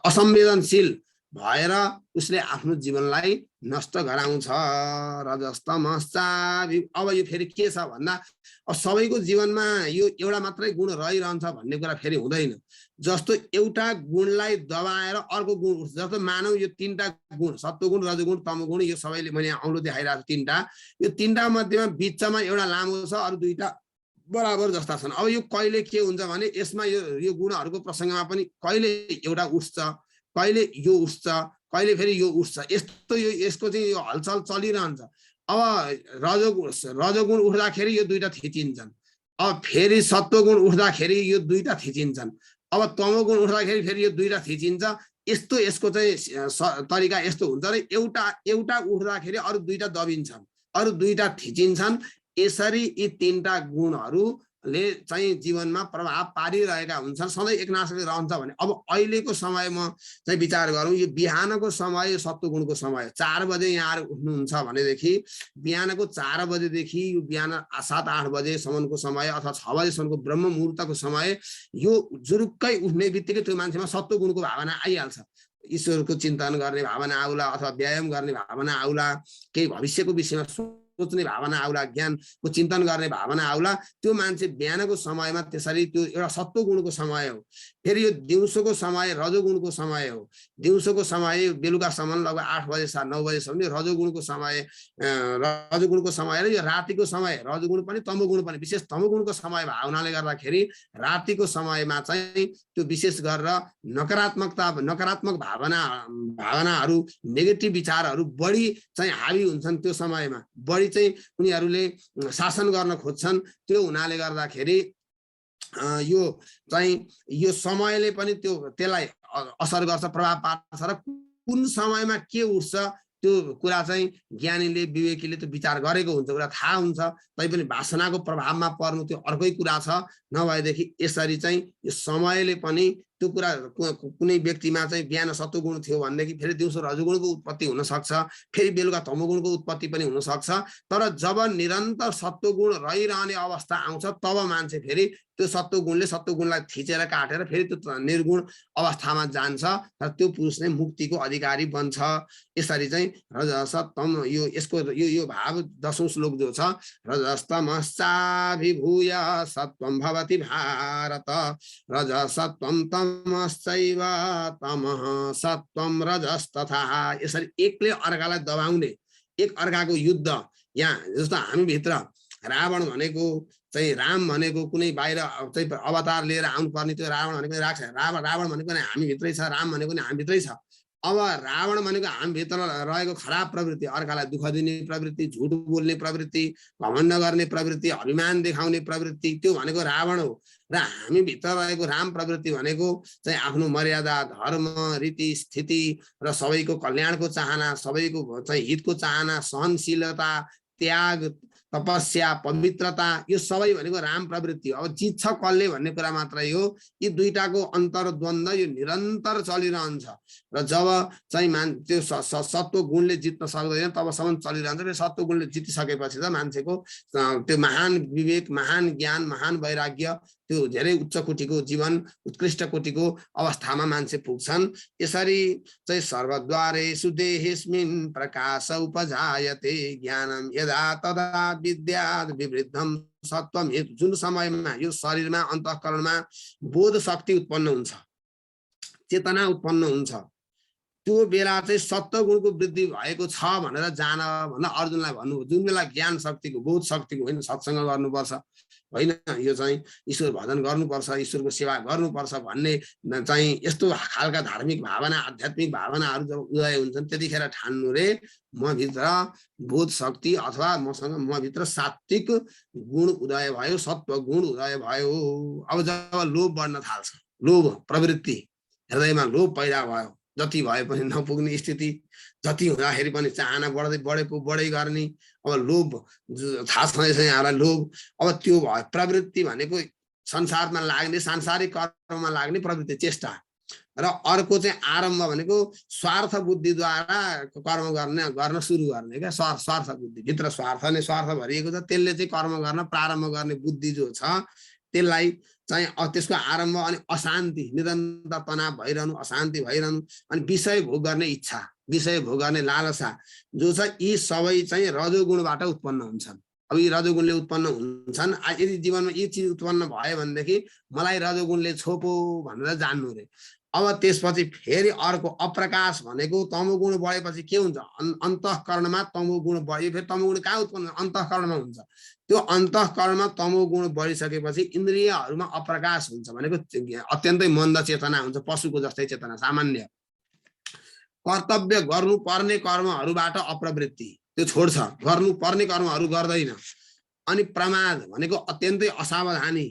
असंवेदनशील भएर उसले आफ्नो जीवनलाई नष्ट गराउँछ। रजस्तमश्चाभि। अब यो फेरि के छ भन्दा, अब सबैको जीवनमा यो एउटा मात्रै गुण रहिरहन्छ भन्ने कुरा फेरि हुँदैन। जस्तो एउटा गुणलाई दबाएर अर्को गुण उठ्छ। जस्तो मानव यो तीनटा गुण, सत्वगुण, रजोगुण, तमोगुण, यो सबैले मैले औँलो देखाइरहेको छु तीनटा, यो तीनटा मध्येमा बिचमा एउटा लामो छ, अरू दुईटा बराबर जस्ता छन्। अब यो कहिले के हुन्छ भने यसमा यो गुणहरूको प्रसङ्गमा पनि कहिले एउटा उठ्छ, कहिले यो उठ्छ, कहिले फेरि यो उठ्छ। यस्तो यसको चाहिँ यो हलचल चलिरहन्छ। अब रजोगुण उठ्दाखेरि यो दुईटा थिचिन्छन्, अब फेरि सत्वगुण उठ्दाखेरि यो दुईटा थिचिन्छन्, अब तमोगुण उठ्दाखेरि फेरि यो दुईटा थिचिन्छ। यस्तो यसको चाहिँ तरिका यस्तो हुन्छ र एउटा उठ्दाखेरि अरू दुईटा दबिन्छन्, अरू दुईटा थिचिन्छन्। यसरी यी तीनटा गुणहरूले चाहिँ जीवनमा प्रभाव पारिरहेका हुन्छन्, सधैँ एकनासले रहन्छ भने। अब अहिलेको समयमा चाहिँ विचार गरौँ, यो बिहानको समय सत्वगुणको समय, 4 बजे यहाँ उठ्नुहुन्छ भनेदेखि बिहानको 4 बजेदेखि यो बिहान 7-8 बजेसम्मको समय अथवा 6 बजेसम्मको ब्रह्म मुहुर्तको समय, यो जुरुक्कै उठ्ने बित्तिकै त्यो मान्छेमा सत्वगुणको भावना आइहाल्छ। ईश्वरको चिन्तन गर्ने भावना आउला, अथवा व्यायाम गर्ने भावना आउला, केही भविष्यको विषयमा सोच्ने भावना आउला, ज्ञानको चिन्तन गर्ने भावना आउला। त्यो मान्छे बिहानको समयमा त्यसरी, त्यो एउटा सत्वगुणको समय हो। फेरि यो दिउँसोको समय रजोगुणको समय हो। दिउँसोको समय बेलुकासम्म लगभग 8 बजे 9 बजेसम्म रजोगुणको समय, रजोगुणको समय र यो रातिको समय रजोगुण पनि तमोगुण पनि, विशेष तमोगुणको समय भावनाले गर्दाखेरि रातिको समयमा चाहिँ त्यो विशेष गरेर नकारात्मक भावनाहरू, नेगेटिभ विचारहरू बढी चाहिँ हावी हुन्छन्। त्यो समयमा बढी चाहिँ उनीहरूले शासन गर्न खोज्छन्। त्यो हुनाले गर्दाखेरि यो चाहिँ यो समयले पनि त्यसलाई असर गर्छ, प्रभाव पार्छ। र कुन समयमा के उठ्छ त्यो कुरा चाहिँ ज्ञानीले, विवेकीले त्यो विचार गरेको हुन्छ, कुरा थाहा हुन्छ। तैपनि वासनाको प्रभावमा पर्नु त्यो अर्कै कुरा छ। नभएदेखि यसरी चाहिँ यो समयले पनि त्यो कुरा कुनै व्यक्तिमा चाहिँ बिहान सत्वगुण थियो भनेदेखि फेरि दिउँसो रजोगुणको उत्पत्ति हुन सक्छ, फेरि बेलुका तमोगुणको उत्पत्ति पनि हुन सक्छ। तर जब निरन्तर सत्वगुण रहिरहने अवस्था आउँछ तब मान्छे फेरि त्यो सत्वगुणलाई थिचेर काटेर फेरि त्यो निर्गुण अवस्थामा जान्छ र त्यो पुरुष नै मुक्तिको अधिकारी बन्छ। यसरी चाहिँ रजसतम यसको यो भाव 10औं श्लोक जो छ, रजस्तमश्चाभिभूय सत्वं भवति भारत, रजसत्वं तमश्चैव तमः सत्वं रजस्तथा। यसरी एकले अर्कालाई दबाउने, एक अर्काको युद्ध। यहाँ जस्तो हामी भित्र रावण भनेको चाहिँ राम भनेको कुनै बाहिर चाहिँ अवतार लिएर आउनु पर्ने, त्यो रावण भनेको राख्छ। रावण भनेको नि हामी भित्रै छ, राम भनेको नि हामी भित्रै छ। अब रावण भनेको हामी भित्र रहेको खराब प्रवृत्ति, अर्कालाई दुःख दिने प्रवृत्ति, झुट बोल्ने प्रवृत्ति, घमण्ड गर्ने प्रवृत्ति, अभिमान देखाउने प्रवृत्ति, त्यो भनेको रावण हो। र हामी भित्र रहेको राम प्रवृत्ति भनेको चाहिँ आफ्नो मर्यादा, धर्म, रीति, स्थिति र सबैको कल्याणको चाहना, सबैको चाहिँ हितको चाहना, सहनशीलता, त्याग, तपस्या, पवित्रता, यो सबै भनेको राम प्रवृत्ति। अब जित्छ कसले भन्ने कुरा मात्रै हो। यी दुईटाको अन्तर्द्वन्द यो निरन्तर चलिरहन्छ र जब चाहिँ त्यो सत्व गुणले जित्न सक्दैन तबसम्म चलिरहन्छ। र सत्व गुणले जितिसकेपछि त मान्छेको त्यो महान विवेक, महान ज्ञान, महान वैराग्य, त्यो धेरै उच्च कोटिको जीवन, उत्कृष्ट कोटिको अवस्थामा मान्छे पुग्छन्। यसरी चाहिँ सर्वद्वारेषु देहेस्मिन् प्रकाश उपजायते ज्ञानम यदा तदा विद्यात् विवृद्धम सत्वम। जुन समयमा यो शरीरमा अन्तःकरणमा बोध शक्ति उत्पन्न हुन्छ, चेतना उत्पन्न हुन्छ, त्यो बेला चाहिँ सत्वगुणको वृद्धि भएको छ भनेर जान भनेर अर्जुनलाई भन्नुभयो। जुन बेला ज्ञान शक्तिको, बोध शक्तिको, होइन सत्संग गर्नुपर्छ, होइन यो चाहिँ ईश्वर भजन गर्नुपर्छ, ईश्वरको सेवा गर्नुपर्छ भन्ने चाहिँ यस्तो खालका धार्मिक भावना, आध्यात्मिक भावनाहरू जब उदय हुन्छन् त्यतिखेर ठान्नु रे म भित्र बोध शक्ति अथवा म भित्र सात्विक गुण उदय भयो, सत्व गुण उदय भयो। अब जब लोभ बढ्न थाल्छ, लोभ प्रवृत्ति, हृदयमा लोभ पैदा भयो, जति भए पनि नपुग्ने स्थिति, जति हुँदाखेरि पनि चाहना बढै गर्ने, अब लोभ थाहा छँदैछ यहाँलाई लोभ। अब त्यो भयो प्रवृत्ति भनेको संसारमा लाग्ने, सांसारिक कर्ममा लाग्ने प्रवृत्ति, चेष्टा। र अर्को चाहिँ आरम्भ भनेको स्वार्थ बुद्धिद्वारा कर्म गर्न सुरु गर्ने क्या, स्वार्थ बुद्धि। भित्र स्वार्थ नै स्वार्थ भरिएको छ, त्यसले चाहिँ कर्म गर्न प्रारम्भ गर्ने बुद्धि जो छ त्यसलाई चाहिँ त्यसको आरम्भ। अनि अशान्ति, निरन्तर तनाव भइरहनु, अशान्ति भइरहनु, अनि विषय भोग गर्ने इच्छा, विषय भोग गर्ने लालसा जो छ, यी सबै चाहिँ रजोगुणबाट उत्पन्न हुन्छन्। अब यी रजोगुणले उत्पन्न हुन्छन्। यदि जीवनमा यी चिज उत्पन्न भयो भनेदेखि मलाई रजोगुणले छोपो भनेर जान्नु रे। अब त्यसपछि फेरि अर्को अप्रकाश भनेको तमोगुण बढेपछि के हुन्छ, अन्तःकरणमा तमोगुण बढ्यो। फेरि तमोगुण कहाँ उत्पन्न, अन्तःकरणमा हुन्छ। त्यो अन्तःकरणमा तमोगुण बढिसकेपछि इन्द्रियहरूमा अप्रकाश हुन्छ भनेको अत्यन्तै मन्द चेतना हुन्छ, पशुको जस्तै चेतना, सामान्य। कर्तव्य गर्नुपर्ने कर्महरूबाट अप्रवृत्ति, त्यो छोड्छ, गर्नुपर्ने कर्महरू गर्दैन। अनि प्रमाद भनेको अत्यन्तै असावधानी,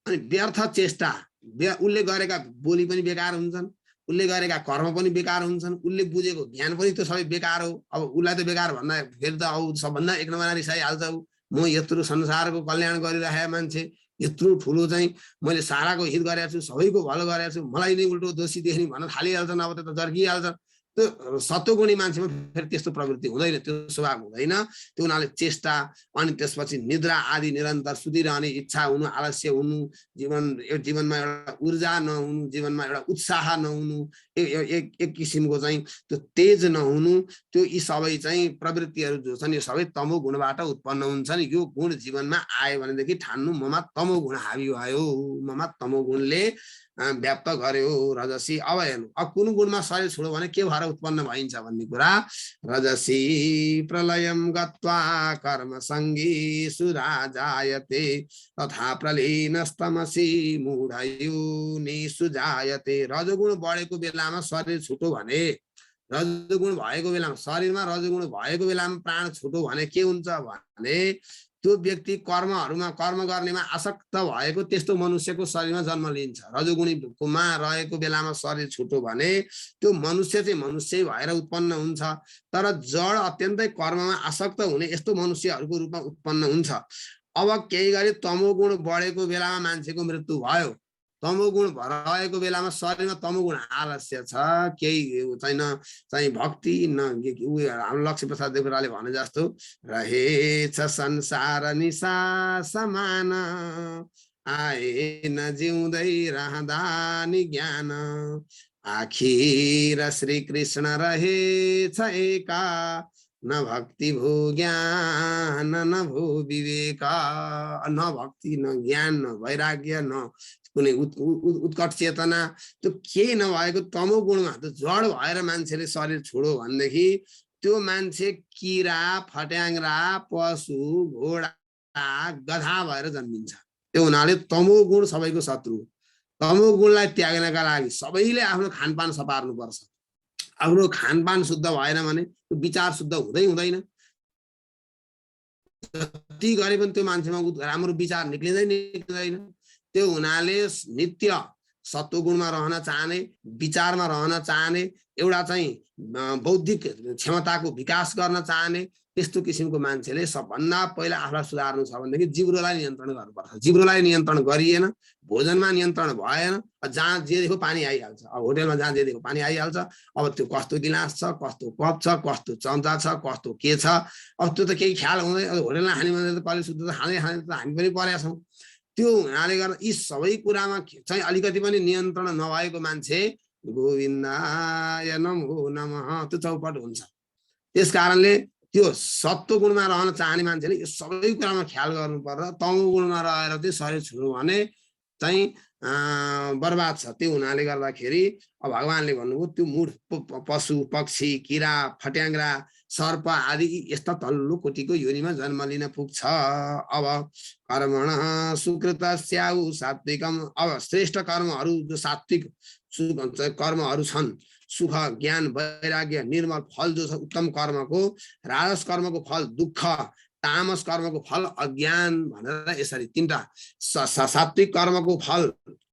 अनि व्यर्थ चेष्टा, उसले गरेका बोली पनि बेकार हुन्छन्, उसले गरेका कर्म पनि बेकार हुन्छन्, उसले बुझेको ज्ञान पनि त्यो सबै बेकार हो। अब उसलाई त बेकार भन्दा फेरि त अब सबभन्दा एक नम्बरमा रिसाइहाल्छ। म यत्रो संसारको कल्याण गरिरहेको मान्छे, यत्रो ठुलो चाहिँ मैले साराको हित गरेको छु, सबैको भलो गरेको छु, मलाई नै उल्टो दोषी देख्ने भन्न थालिहाल्छन्। अब त जर्किहाल्छ। त्यो सत्वगुणी मान्छेमा फेरि त्यस्तो प्रवृत्ति हुँदैन, त्यो स्वभाव हुँदैन। त्यो हुनाले चेष्टा, अनि त्यसपछि निद्रा आदि निरन्तर सुतिरहने इच्छा हुनु, आलस्य हुनु, जीवनमा एउटा ऊर्जा नहुनु, जीवनमा एउटा उत्साह नहुनु, एक किसिमको चाहिँ त्यो तेज नहुनु, त्यो यी सबै चाहिँ प्रवृत्तिहरू जो छन् यो सबै तमो गुणबाट उत्पन्न हुन्छन्। यो गुण जीवनमा आयो भनेदेखि ठान्नु ममा तमो गुण हावी भयो, ममा तमो गुणले व्याप्त गर्यो रजसी। अब हेर्नु, अब कुन गुणमा शरीर छोड्यो भने के भएर उत्पन्न भइन्छ भन्ने कुरा। रजसी प्रलयम गत्वा कर्म संगी सुराजायते तथा प्रलीनस्तमसी मूढयोनि सुजायते। रजोगुण बढेको बेलामा शरीर छुट्यो भने, रजोगुण भएको बेलामा, शरीरमा रजोगुण भएको बेलामा प्राण छुट्यो भने के हुन्छ भने त्यो व्यक्ति कर्म गर्नेमा आसक्त भएको त्यस्तो मनुष्यको शरीरमा जन्म लिन्छ। रजोगुणीमा रहेको बेलामा शरीर छुट्यो भने त्यो मनुष्य चाहिँ मनुष्य भएर उत्पन्न हुन्छ, तर जड अत्यन्तै कर्ममा आसक्त हुने यस्तो मनुष्यहरूको रूपमा उत्पन्न हुन्छ। अब केही गरी तमोगुण बढेको बेलामा मान्छेको मृत्यु भयो, तमोगुण रहेको बेलामा शरीरमा तमोगुण आलस्य छ, केही छैन चाहिँ भक्ति न हाम्रो लक्ष्मी प्रसाद देवकोटाले भने जस्तो रहेछ संसार निशा समान आएन जिउँदै रहँदा नि ज्ञान आखिर श्री कृष्ण रहेछ एका न भक्ति भो ज्ञान न भो विवेक, न भक्ति न ज्ञान न वैराग्य न कुनै उत्कट चेतना, त्यो केही नभएको तमोगुणमा त जड भएर मान्छेले शरीर छोड्यो भनेदेखि त्यो मान्छे किरा फट्याङ्ग्रा पशु घोडा गधा भएर जन्मिन्छ। त्यो हुनाले तमोगुण सबैको शत्रु। तमोगुणलाई त्याग्नका लागि सबैले आफ्नो खानपान सपार्नुपर्छ। आफ्नो खानपान शुद्ध भएन भने त्यो विचार शुद्ध हुँदै हुँदैन। जति गरे पनि त्यो मान्छेमा राम्रो विचार निक्लिँदैन। त्यो हुनाले नित्य सत्वगुणमा रहन चाहने, विचारमा रहन चाहने, एउटा चाहिँ बौद्धिक क्षमताको विकास गर्न चाहने त्यस्तो किसिमको मान्छेले सबभन्दा पहिला आफूलाई सुधार्नु छ भनेदेखि जिब्रोलाई नियन्त्रण गर्नुपर्छ। जिब्रोलाई नियन्त्रण गरिएन, भोजनमा नियन्त्रण भएन, जहाँ जे देखो पानी आइहाल्छ। अब होटेलमा जहाँ जे देखो पानी आइहाल्छ। अब त्यो कस्तो गिलास छ, कस्तो कप छ, कस्तो चम्चा छ, कस्तो के छ, अब त्यो त केही ख्याल हुँदैन। अब होटेलमा खाने मान्छे त कहिले शुद्ध त खाँदै त हामी पनि परेका छौँ। त्यो हुनाले गर्दा यी सबै कुरामा चाहिँ अलिकति पनि नियन्त्रण नभएको मान्छे गोविन्दाय नमो नमः त्यो चौपट हुन्छ। त्यस कारणले त्यो सत्व गुणमा रहन चाहने मान्छेले यो सबै कुरामा ख्याल गर्नुपर्छ। तमो गुणमा रहेर चाहिँ शरीर छोड्नु भने चाहिँ बर्बाद छ। त्यो हुनाले गर्दाखेरि अब भगवानले भन्नुभयो त्यो मूढ पशु पक्षी किरा फट्याङ्ग्रा सर्प आदि यस्ता तल्लो कोटिको योनिमा जन्म लिन पुग्छ। अब कर्मण सुकृतस्याउ सात्विकम, अब श्रेष्ठ कर्महरू जो सात्विक कर्महरू छन्, सुख ज्ञान वैराग्य निर्मल फल जो छ उत्तम कर्मको, राजस कर्मको फल दुःख, तामस कर्मको फल अज्ञान भनेर यसरी तीनटा। सात्विक कर्मको फल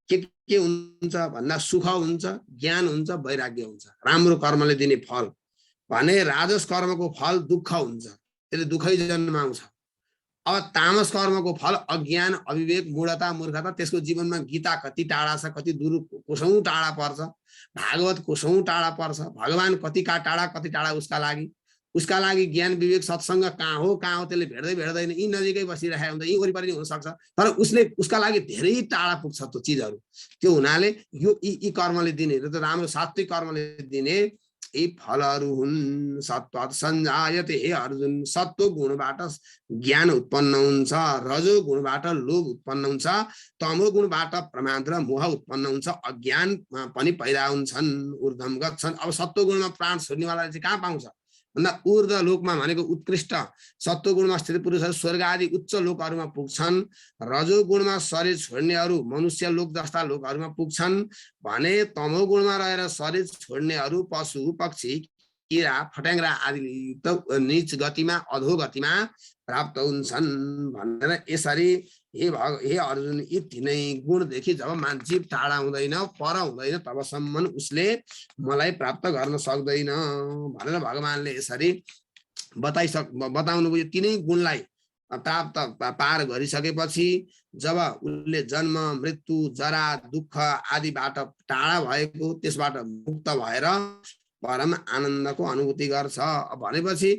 के हुन्छ भन्दा सुख हुन्छ, ज्ञान हुन्छ, वैराग्य हुन्छ, राम्रो कर्मले दिने फल भने। राजस कर्मको फल दुःख हुन्छ, त्यसले दुःखै जन्माउँछ। अब तामस कर्मको फल अज्ञान अविवेक मूढता मूर्खता। त्यसको जीवनमा गीता कति टाढा छ, कति दूर कोसौं टाढा पर्छ, भागवत कोसौं टाढा पर्छ, भगवान कति टाढा कति टाढा उसका लागि ज्ञान विवेक सत्संग कहाँ हो त्यसले भेट्दैन। यी नजिकै बसिरहेको हुन्छ, यी वरिपरि हुन सक्छ, तर उसका लागि धेरै टाढा पुग्छ त्यो चिजहरू। त्यो हुनाले यो यी कर्मले दिने र राम्रो सात्विक कर्मले दिने यी फलहरू हुन्। सत्त्वात् सञ्जायते, हे अर्जुन सत्व गुणबाट ज्ञान उत्पन्न हुन्छ, रजो गुणबाट लोभ उत्पन्न हुन्छ, तमो गुणबाट प्रमाद र मोह उत्पन्न हुन्छ, अज्ञान पनि पैदा हुन्छन्, ऊर्ध्वम गच्छन्। अब सत्व गुणमा प्राण छोड्नेवालाले चाहिँ कहाँ पाउँछ भन्दा ऊर्ध्व लोकमा भनेको उत्कृष्ट सत्व गुणमा स्थित पुरुषहरू स्वर्ग आदि उच्च लोकहरूमा पुग्छन्। रजो गुणमा शरीर छोड्नेहरू मनुष्य लोक जस्ता लोकहरूमा पुग्छन् भने तमो गुणमा रहेर शरीर छोड्नेहरू पशु पक्षी किरा फट्याङ्ग्रा आदि नीच गतिमा अधो गतिमा प्राप्त हुन्छन् भनेर यसरी हे अर्जुन यी तीनै गुणदेखि जब मान्छे टाढा हुँदैन पर हुँदैन तबसम्म उसले मलाई प्राप्त गर्न सक्दैन भनेर भगवानले यसरी बताउनुभयो। तीनै गुणलाई प्राप्त पार गरिसकेपछि जब उसले जन्म मृत्यु जरा दुःख आदिबाट टाढा भएको त्यसबाट मुक्त भएर परम आनन्दको अनुभूति गर्छ भनेपछि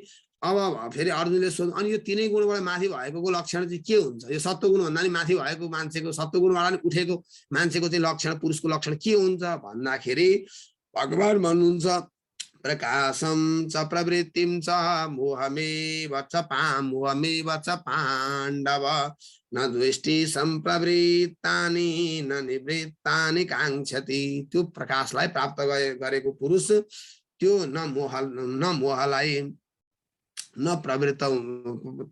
अब फेरि अर्जुनले सोध्नु अनि यो तीनै गुणबाट माथि भएको लक्षण चाहिँ के हुन्छ? यो सत्वगुण भन्दा नि माथि भएको मान्छेको सत्वगुणबाट नि उठेको मान्छेको चाहिँ लक्षण पुरुषको लक्षण के हुन्छ भन्दाखेरि भगवान भन्नुहुन्छ प्रकाशम च प्रवृत्तिम च मोहमेव च पाण्डव न द्वेष्टि सम्प्रवृत्तानि न निवृत्तानि काङ्क्षति। त्यो प्रकाशलाई प्राप्त गरेको पुरुष त्यो न मोहलाई न प्रवृत्त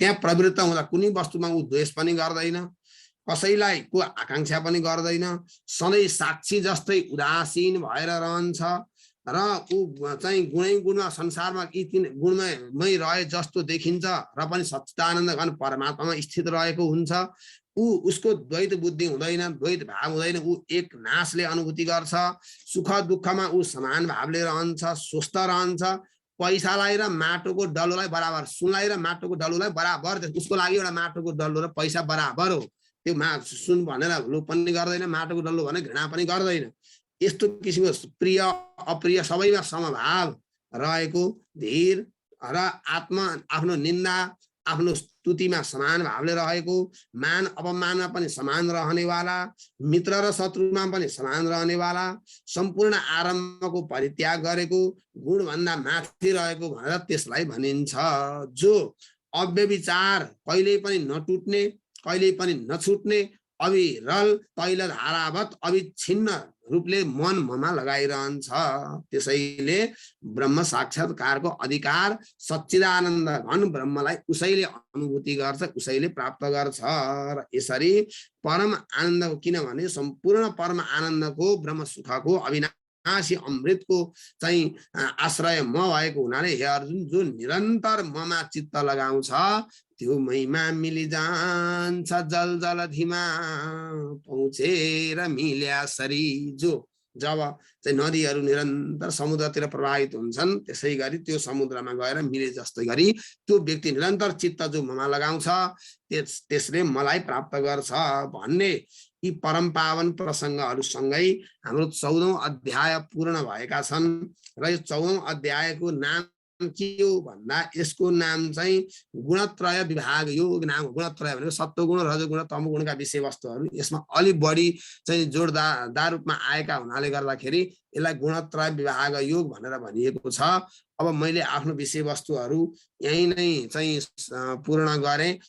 त्यहाँ प्रवृत्त हुँदा कुनै वस्तुमा ऊ द्वेष पनि गर्दैन, कसैलाई को आकांक्षा पनि गर्दैन, सधैँ साक्षी जस्तै उदासीन भएर रहन्छ र ऊ चाहिँ गुणै गुणमा संसारमा यी तीन गुणमै रहे जस्तो देखिन्छ र पनि सच्चिदानन्द घन परमात्मामा स्थित रहेको हुन्छ। उसको द्वैत बुद्धि हुँदैन, द्वैत भाव हुँदैन, ऊ एक नाशले अनुभूति गर्छ। सुख दुःखमा ऊ समान भावले रहन्छ, स्वस्थ रहन्छ। पैसालाई र माटोको डल्लोलाई बराबर, सुनलाई र माटोको डल्लोलाई बराबर, उसको लागि एउटा माटोको डल्लो र पैसा बराबर हो। त्यो सुन भनेर लोभ पनि गर्दैन, माटोको डल्लो भने घृणा पनि गर्दैन। यस्तो किसिमको प्रिय अप्रिय सबैमा समभाव रहेको, धीर र आफ्नो निन्दा आफ्नो स्तुतिमा समान भावले रहेको, मान अपमानमा पनि समान रहनेवाला, मित्र र शत्रुमा पनि समान रहनेवाला, सम्पूर्ण आरम्भको परित्याग गरेको, गुणभन्दा माथि रहेको भनेर त्यसलाई भनिन्छ। जो अव्यभिचार, कहिल्यै पनि नटुट्ने, कहिल्यै पनि नछुट्ने, अविरल तैल धारावत अविच्छिन्न रूपले मन ममा लगाइरहन्छ। त्यसैले ब्रह्म साक्षात्कारको अधिकार सच्चिदानन्द घन ब्रह्मलाई उसैले अनुभूति गर्छ, उसैले प्राप्त गर्छ। र यसरी परम आनन्द, किनभने सम्पूर्ण परम आनन्दको, ब्रह्म सुखको, अविनाशी अमृतको चाहिँ आश्रय म भएको हुनाले हे अर्जुन, जो निरन्तर ममा चित्त लगाउँछ त्यो महिमा मिलिजान्छ जल जलधिमा पहुँचेर मिल्या सरी। जो जब चाहिँ नदीहरू निरन्तर समुद्रतिर प्रवाहित हुन्छन्, त्यसै गरी त्यो समुद्रमा गएर मिले जस्तै गरी त्यो व्यक्ति निरन्तर चित्त जो ममा लगाउँछ त्यसले मलाई प्राप्त गर्छ भन्ने यी परम पावन प्रसङ्गहरूसँगै हाम्रो 14औं अध्याय पूर्ण भएका छन्। र यो 14औं अध्यायको नाम के हो भन्दा, यसको नाम चाहिँ गुणत्रय विभाग योग नाम हो। गुणत्रय भनेको सत्वगुण, रजोगुण, तमोगुणका विषयवस्तुहरू यसमा अलि बढी चाहिँ जोडदार रूपमा आएका हुनाले गर्दाखेरि यसलाई गुणत्रय विभाग योग भनेर भनिएको छ। अब मैले आफ्नो विषयवस्तुहरू यही नै चाहिँ पूर्ण गरेँ।